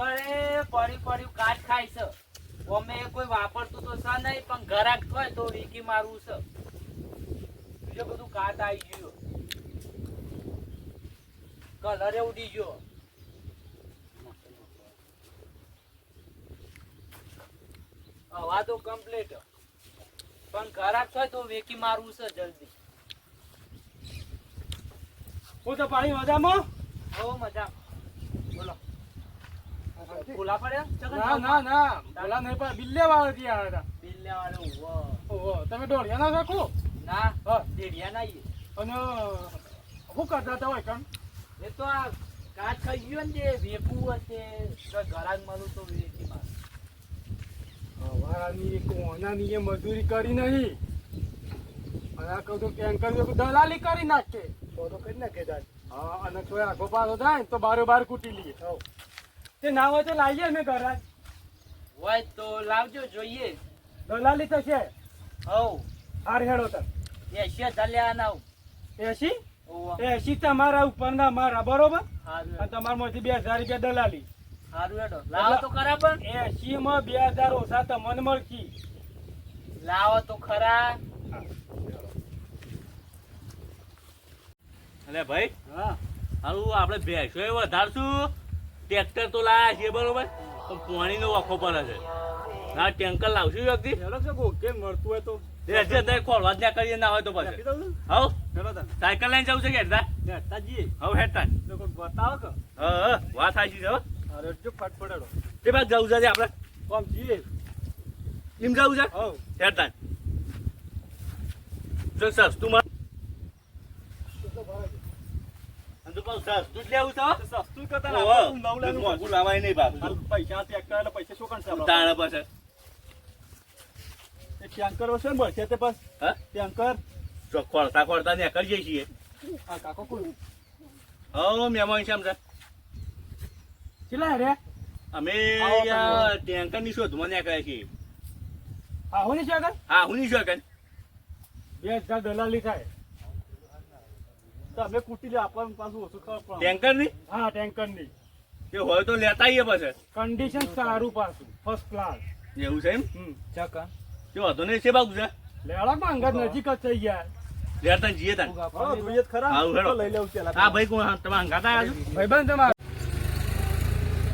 ટેન્કરે પડ્યું કાટ ખાય છે. અમે કોઈ વાપરતું તો છે નહીં, પણ ઘરાક હોય તો વીકી મારવું છે. બીજું બધું કાટ આવી ગયું, કલરે ઉડી ગયો. હવા તો કમ્પ્લીટ, પણ ઘરાક હોય તો વેકી મારવું છે જલ્દી. હું તો પાણી મજામાં. હો મજા. બોલો બોલા પડ્યા? ના ના બોલા નહીં પણ બિલ્લે વાળા થી આવ્યા હતા. બિલ્લે વાળો ઓહો તમે દોડ્યા ના રાખો ના હા દેડિયા નહીં. અને શું કરતા હતા હોય કણ? એ તો આ કાચ ખાઈ ગયો ને જે વેપું હશે ઘરાક મારું તો વેચી માર. વાળાની કોનાની એ મજૂરી કરી નહીં અને આ કહું તો ટેન્કર દલાલી કરી નાખે તો કરી નાખે દાદ. હા અને તો આખો પાછો થાય ને તો બારોબાર કૂટી લઈએ. તે ના હોય તો લાવીએ અમે ઘરે હોય તો લાવજો જોઈએ. દલાલી તો છે. હવ હાર હેડો તર 80 લ્યા નાવ. 80 ઓવા 80 તમારા ઉપર ના મારા બરોબર. હારું અને તમારા માંથી 2000 રૂપિયા દલાલી. હારું હેડો લાવો તો ખરા. પણ 80 માં 2000 ઓછા તમને મળકી. લાવો તો ખરા. અલે ભાઈ હા હારું આપણે ભેંસો વધારશું. ટ્રેક્ટર તો લાયા છીએ બરોબર, પણ પાણીનો વખો પડે છે. ના ટેન્કર લાવશું વ્યક્તિ હેડો છે કેમ મળતું હોય તો ખોલવા જ ના કરીએ ના હોય તો પછી આપી દઉં છું. હવ હેડો તને સાયકલ લઈને જવું છે કે હેડતા નેતાજી હવ હેડતા તો કોઈ બતાવો કે વાત સાચી છે હો. અરે જો ફટફટ હેડો તે બાદ જવું છે આપણે કોમ જીએ એમ જવું છે હવ હેડતા જો સસ્તું માં તો કહું સસ્તું જ લેવું છે હો. સસ્તું કરતા ઓહો, મોંઘું લાવાય નહીં બાપુ પૈસા ટ્રેક્ટર એટલે પૈસા શું કામ તાણે પાસે ટેન્કર હશે ને બસ તે બસ હા ટેન્કર ખોળતા ને કરીએ છીએ. આ કાકો કોઈ હવ મહેમાન છે આમ કેટલા રે અમે આવો ટેન્કર ની શોધમાં નીકળ્યા છીએ. હા હોની છે આગળ હા હું નહીં શકે 2000 દલાલી થાય તો અમે કુટી લે આપણને પાછું ઓછું ખબર પડે. ટેન્કર ની હા ટેન્કર ની તે હોય તો લેતા આવીએ પછી. કન્ડિશન સારું પાછું ફર્સ્ટ ક્લાસ. એવું છે એમ ચકા જો હતો ને છે બાબુ છે લેવડા માં અંગત નજીક જ થઈ ગયા. લેતા જઈએ તાન હા જોઈએ ખરા હારું હેડો. લઈ લેવું પેલા હા ભાઈ કોણ તમે હંગાતા આવ્યા છો? ભાઈબંધ તમાર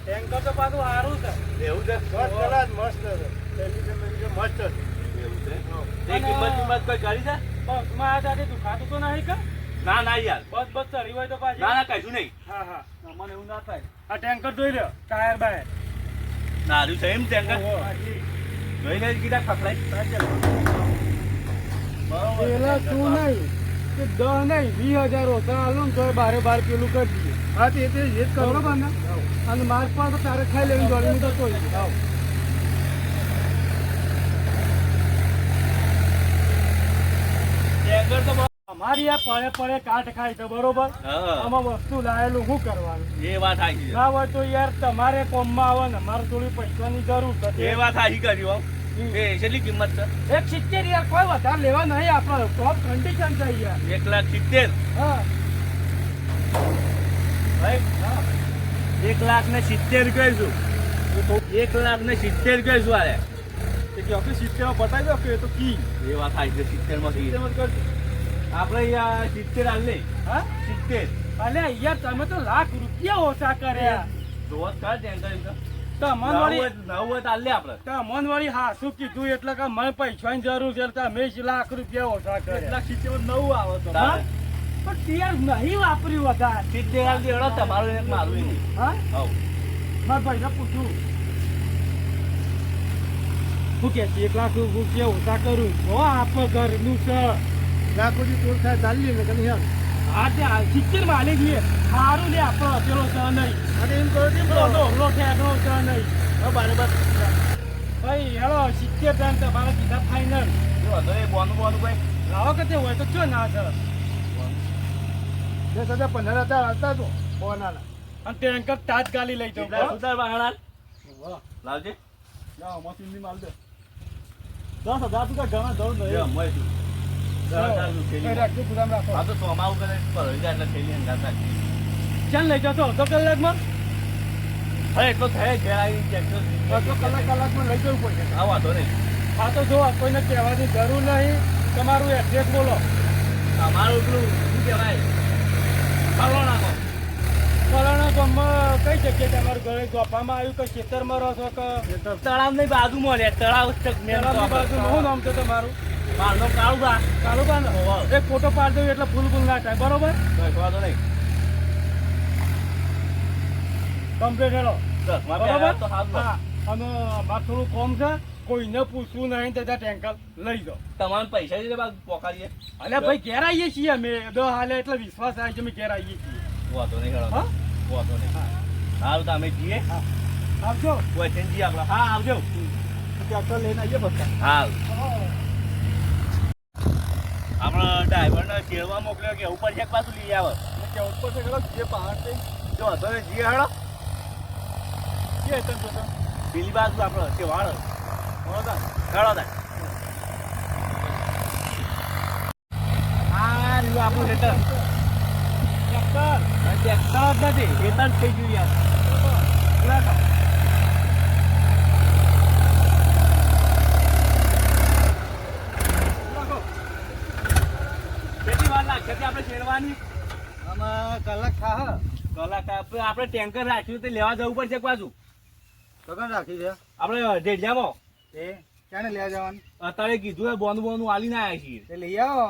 ટેન્કર તો પાછું સારું છે. એવું છે મસ્ત છે મસ્ત છે. એવું છે તે કિંમત કોઈ કરી છે? બસ માં આ સાથે દુખાતું તો નહીં કે ના ના યાર બસ બસ ચડી હોય તો પાછી ના ના કશું નહીં. હા હા મને એવું ના થાય. આ ટેન્કર જોઈ લ્યો ટાયર બાય નારું છે એમ ટેન્કર જોઈને જ કીધા ખખડાઈ પેલા તું નહીં કે 10 નહીં 20,000 ઓછા આલો ને તો બારે બાર પેલું કરી દઈએ. હા તે જ કરો બરોબર ને અને માર્ક પર તો તારે ખાઈ લેવી દોડી તો કોઈ ટેન્કર તો અમારી આ પડે પડે કાટ ખાય તો બરોબર. હા આમાં વસ્તુ લાયેલું શું કરવાનું? એ વાત સાચી ના હોય તો યાર તમારે કોમમાં આવે ને મારે થોડી પૈસાની જરૂર છે. છે. એ વાત સાચી કરી હો. એ કેટલી કિંમત છે? 170 યાર કોઈ વધારે લેવા નહીં આપણે ટોપ કન્ડિશન છે યાર. 1,70,000 હા ભાઈ 1,70,000 કહીશું. 1,70,000 કહીશું આરે એ કે આપણે 70 માં બતાવી દો કે એ તો કી એ વાત સાચી છે 70 માં કી. 70 માં કરજો. આપણે અહીંયા 70 હાલ નહીં હા 70 અલે યાર તમે તો લાખ રૂપિયા ઓછા કર્યા. જોવા કર ટેન્કર એમ તો તમન વાળી નવ હોય તો હાલ લે આપણે. તમન વાળી હા શું કીધું એટલે કે મને પૈસાની જરૂર છે એટલે અમે જ લાખ રૂપિયા ઓછા કર્યા. 1,70 આવે તો તારે. પણ યાર નહીં વાપર્યું વધારે. 70 હાલ દેવડો તમારું એક મારું નહીં. હા હવ મારા ભાઈને પૂછું શું કે 1 લાખ રૂપિયા ઓછા કરું તો આપણે ઘરનું છે લાખ રૂપિયા તોડ થાય ચાલી ને તમે યાર હા તે 70 માં આલી દઈએ સારું લે આપણો પેલો છે નહીં અને એમ કરો કે ઢોકળો ઠેકડો છે નહીં બરાબર ભાઈ હેલો 70 ટન તમારા કીધા ફાઈનલ જો તો એ બોનું ભાઈ લાવો કે તે હોય તો કયો ના છે 15,000 આવતા તો બોનાના અને ટેન્કર તાજકાલી લઈ જાઉં કેટલા સુધાર વાહણા લાવજે. જાઓ મશીનની માલ દે 10,000 તો ઘણા દઉં જો નહીં મોય તું 10,000 નું થેલી. રાખજો ગુલામ રાખો આ તો સોમાવું કરે પર હઈ જાય એટલે થેલી હંગાત રાખી. ચાલ લઈ જતો અડધો કલાકમાં અરે એટલો થાય ઘેર આવી ટ્રેક્ટર અડધો કલાકમાં લઈ જવું પડશે. હા વાંધો નહીં. હા તો જો કોઈને કહેવાની જરૂર નહીં. તમારું એડ્રેસ બોલો. તમારું પેલું શું કહેવાય ફલાણામાં. ફલાણા ગામમાં કઈ જગ્યાએ તમારું ઘરે ગોપામાં આવ્યું કે ખેતરમાં રહો છો કે તળાવની બાજુમાં લે તળાવ જ છે મેન તળાવની બાજુમાં? શું નામ છે તમારું? મારું નામ કાળુબા. કાળુબા ને? એક ફોટો પાડી દઉં એટલે ફૂલ ના થાય. બરોબર? બસ વાંધો નહીં. Complete hello. બસ મારે બરોબર? તો સારું હા. અને મારે થોડું કોમ છે. કોઈને પૂછવું નહીં તો ત્યાં ટેન્કર લઈ જાઓ. તમારે પૈસા જ પોકાડીએ. અલ્યા ભાઈ ઘેર આવીએ છીએ અમે. હાલે એટલે વિશ્વાસ આવે છે અમે ઘેર આવીએ છીએ. વાંધો નહીં હેડો. હા? વાંધો નહીં. સારું તો અમે જઈએ. આવજો. કોઈ છે જઈએ આપણે. હા આવજો. ટ્રેક્ટર લઈને આવીએ બધા. હા આપણે ડ્રાઈવરને શેરવા મોકલ્યો કે ઉપર એક પાછું લઈ આવે. કે ઉપર છે ખરો જે પહાડ છે જો હતો ને જઈએ હેડો. કે તને તો પેલી બાજુ આપણે તે વાળ હેડો તાર. આ રહ્યું આપણું હેટર. ટ્રેક્ટર ટ્રેક્ટર જ નથી હેટર જ થઈ ગયું યાર. કેટલી વાર લાગશે આપણે શેરવાની? આમાં કલાક થા. કલાક આપણે ટેન્કર રાખ્યું તે લેવા જવું પડશે પાછું. કગન રાખી છે આપણે ઢેઢિયામાં એ ક્યાંને લેવા જવાનું? અત્યારે કીધું એ બોનું આલીને આવ્યા છીએ. તે લઈ આવો.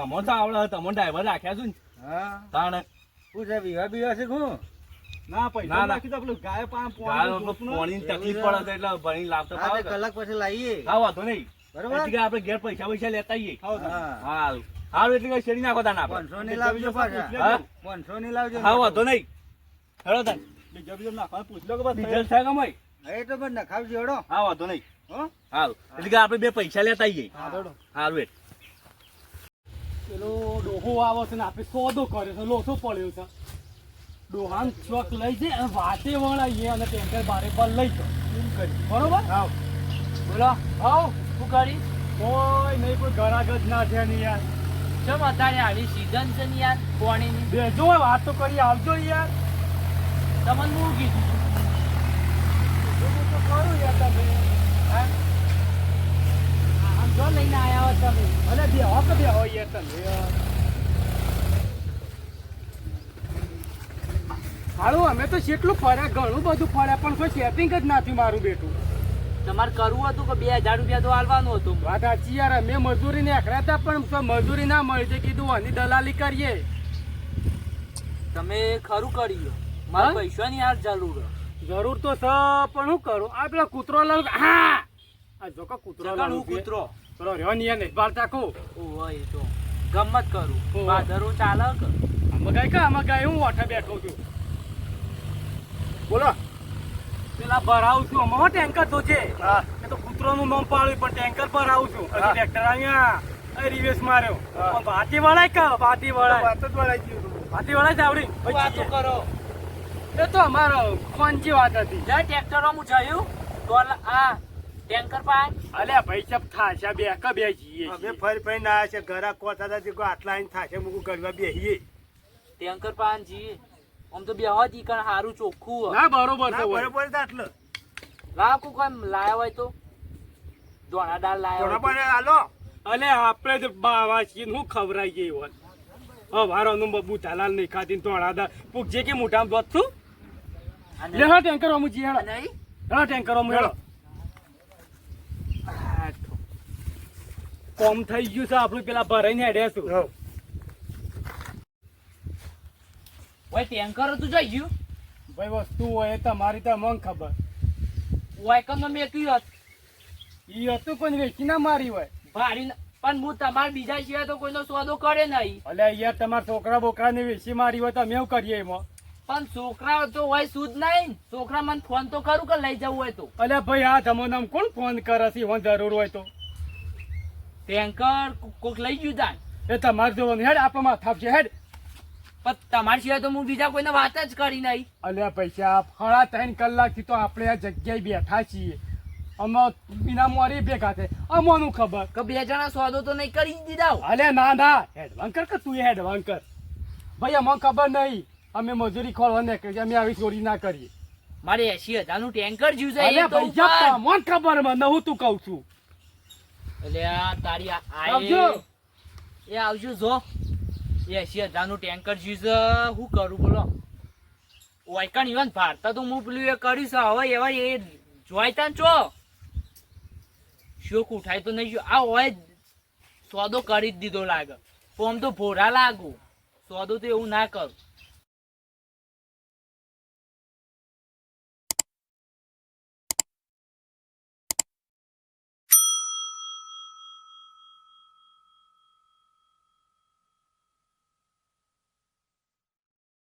અમને તો આવડે તમને ડ્રાઈવર રાખ્યા છું ને હા તાણે. શું છે વિવાહ બીવા છે શું? ના પૈસા ના. નાખી તો પેલું ગાય પાણીની તકલીફ પડે તો એટલે ભણી લાવતા ફાવે કે? કલાક પછી લાવીએ. હા વાંધો નહીં. બરોબર? એટલે કે આપણે ઘેર પૈસા લેતા આવીએ. હા. હારું હારું એટલે કે શેરી નાખો તાને આપણે. 500 ની લાવજો પાછા. હા? 500 ની લાવજો. હા વાંધો નહીં. હેડો તાન. બીજા નાખવાનું પૂછ લો કે બસ. ડીઝલ થાય કમાઈ. એ તો બસ નખાવજો હેડો. હા વાંધો નહીં. હો? હારું એટલે કે આપણે બે પૈસા લેતા આવીએ. હા હેડો. હારું એટલે. પેલો ડોહો આવે છે ને આપણે સોદો કર્યો છે, લોસો પડ્યો છે. ડોહાન ચોક લઈ જાય અને વાતે વળાઈએ અને ટેન્કર બારે પર લઈ જાઓ. એમ કરી બરોબર? આવ. બોલો આવ. શું કરી કોઈ નહીં, કોઈ ગરાગ જ ના છે ને યાર. ચમ અત્યારે આની સીઝન છે ને યાર પાણીની. બેજો વાત તો કરી આવજો યાર. તમને હું કીધું હું તો કરું યાર તમે. હા? આમ જો લઈને આયા હો તમે. અને બે હો કે બે હો યાર તમે યાર. હારું અમે તો કેટલું ફર્યા, ઘણું બધું ફર્યા, પણ કોઈ સેટિંગ જ ના થયું મારું બેટું. તમારે કરવું હતું કે 2000 રૂપિયા તો આલવાનું હતું. વાત સાચી યાર. અમે મજૂરી ને એકડા હતા પણ તો મજૂરી ના મળી છે. કીધું આની દલાલી કરીએ. તમે ખરું કર્યું. મારે હા? પૈસાની યાર જરૂર. જરૂર તો છે પણ શું કરું? આ પેલા કૂતરો લઉં. હા આ જો કે કૂતરો જગણ હું લઉં. કૂતરો. પેલો રહ્યો ને યાર નહીં બાળતા કહું. ઓહો એ તો ગમત કરું. ઓહો. બાદરું ચાલે કે આમાં ગાય કા આમાં ગાય હું વાઠા બેઠો છું. બોલો. પેલા ભરાવું છું આમાં ટેન્કર તો છે. હા. એ તો કૂતરોનું નામ પાડ્યું પણ ટેન્કર ભરાવું છું. હજી હા. ટ્રેક્ટર અહીંયા રિવેસ માર્યો. હા. પણ ભાતી વળાય કા? ભાતી વળાય. વાત જ વળાઈ ગયું. ભાતી વળાય જ આવડી. વાતો કરો. એ તો અમારો ફોનજી વાત હતી. જા ટ્રેક્ટરો હું જયું ડોલર આ ટેન્કર પાય. અલ્યા ભાઈ ચપ થાશા બે કે બે જઈએ અમે ફરી ફરી ના છે ઘરા કોતા હતા કોઈ આટલા આઈને થાશે મૂકું કરવા બેહીએ ટેન્કર પાન જી આમ તો બેહવા દી કણ હારું ચોખ્ખું હોય. ના બરોબર છે ના હોય. બરોબર છે આટલો લાકુ કોઈ લાયા હોય તો દોણા દાળ લાયા થોડા હોય પણ હાલો અલે આપણે તો બાવા છીએ ને હું ખવરાઈ ગઈ હોત. હવારોનું બબુ તાલાલ નહીં ખાતી તોડાદા પૂક જે કે મોઢામાં દોત છું. તો. અને લે હા ટેન્કર અમુ જી હેડો. નહીં હા ટેન્કર અમુ હેડો. કોમ થઈ ગયું છે આપણું પેલા ભરાઈને હેડે છું. ઓય ટેન્કર હતું જઈ ગયું ભાઈ વસ્તુ હોય એ તમારી તો મને ખબર. ઓય કમ મેક્યું હતું ઈ હતું પણ વેચી ના મારી હોય. ભારી પણ હું તમારા બીજા સિવાય તો કોઈનો સોદો કરે નહીં. અલે યાર તમારા છોકરા બોકરાને વેચી મારી હોય તો અમે એવું કરીએ એમાં. પણ છોકરા તો હોય સુધ નહીં. છોકરા મને ફોન તો કરું કે લઈ જવું હોય તો. અલે ભાઈ આ જમાનામાં કોણ ફોન કરે છે એમાં જરૂર હોય તો. ટેન્કર કોક લઈ ગયું તાન. એ તમારે જોવાનું હેડ આપણામાં થાપશે હેડ. પણ તમારા સિવાય તો હું બીજા કોઈને વાત જ કરી નહીં. અલ્યા પૈસા 3.5 કલાકથી તો આપણે આ જગ્યાએ બેઠા છીએ. અમે બીના મોરી ભેગા છે અમોનું ખબર. કે બે જણા સોદો તો નહીં કરી જ દીધા હો. અલે ના ના હેડવાન કર કે તું હેડવાન કર. ભાઈ અમને ખબર નહીં. અમે મજૂરી ખોલવા નીકળી અમે આવી ચોરી ના કરીએ. મારે 80,000 નું ટેન્કર જ્યું છે અરે એ તો પૈસા ઉપર. તમને ખબર મને હું તું કહું છું એટલે આ તારી આવજો. એ આવજો જો 80,000 નું ટેન્કર જ્યું છે શું કરું બોલો ઓયકણ ઇવન ભારતા તો હું પેલું એ કર્યું છે હવે એવા એ જોઈતા ને ચો શોક ઉઠાય તો નહીં આ હોય સોદો કરી જ દીધો લાગે તો આમ તો ભોરા લાગુ સોદો તો એવું ના કરું